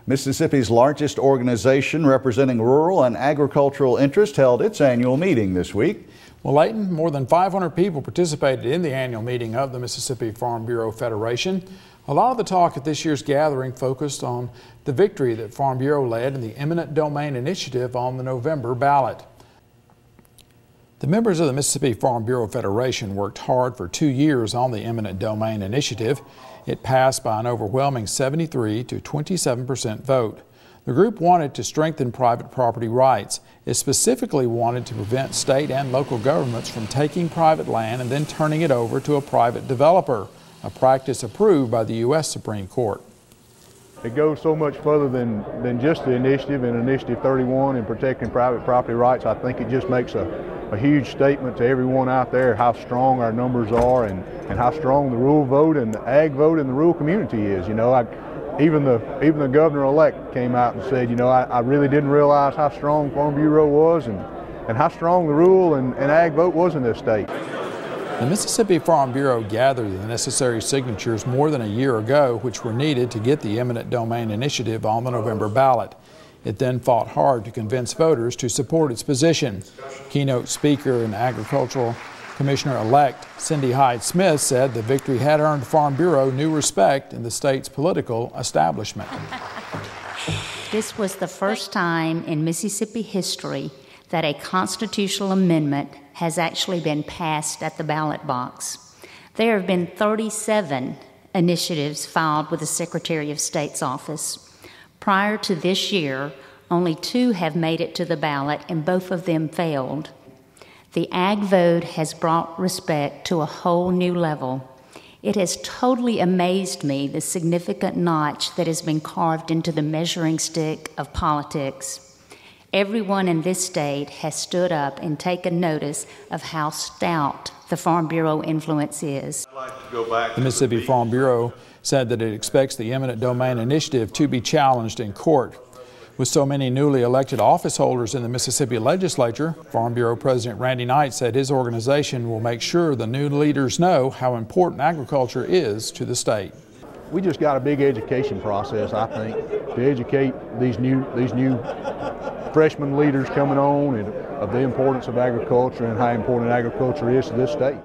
Mississippi's largest organization representing rural and agricultural interests held its annual meeting this week. Well, Leighton, more than 500 people participated in the annual meeting of the Mississippi Farm Bureau Federation. A lot of the talk at this year's gathering focused on the victory that Farm Bureau led in the Eminent Domain initiative on the November ballot. The members of the Mississippi Farm Bureau Federation worked hard for 2 years on the Eminent Domain initiative. It passed by an overwhelming 73 to 27% vote. The group wanted to strengthen private property rights. It specifically wanted to prevent state and local governments from taking private land and then turning it over to a private developer, a practice approved by the U.S. Supreme Court. It goes so much further than just the initiative and Initiative 31 and protecting private property rights. I think it just makes a huge statement to everyone out there how strong our numbers are and how strong the rural vote and the ag vote in the rural community is. You know, even the governor-elect came out and said, you know, I really didn't realize how strong Farm Bureau was and how strong the rural and ag vote was in this state. The Mississippi Farm Bureau gathered the necessary signatures more than a year ago, which were needed to get the Eminent Domain initiative on the November ballot. It then fought hard to convince voters to support its position. Keynote speaker and Agricultural Commissioner-elect Cindy Hyde-Smith said the victory had earned Farm Bureau new respect in the state's political establishment. This was the first time in Mississippi history that a constitutional amendment has actually been passed at the ballot box. There have been 37 initiatives filed with the Secretary of State's office. Prior to this year, only 2 have made it to the ballot, and both of them failed. The ag vote has brought respect to a whole new level. It has totally amazed me the significant notch that has been carved into the measuring stick of politics. Everyone in this state has stood up and taken notice of how stout the Farm Bureau influence is. The Mississippi Farm Bureau said that it expects the Eminent Domain initiative to be challenged in court. With so many newly elected office holders in the Mississippi legislature, Farm Bureau President Randy Knight said his organization will make sure the new leaders know how important agriculture is to the state. We just got a big education process, I think, to educate these new freshman leaders coming on and of the importance of agriculture and how important agriculture is to this state.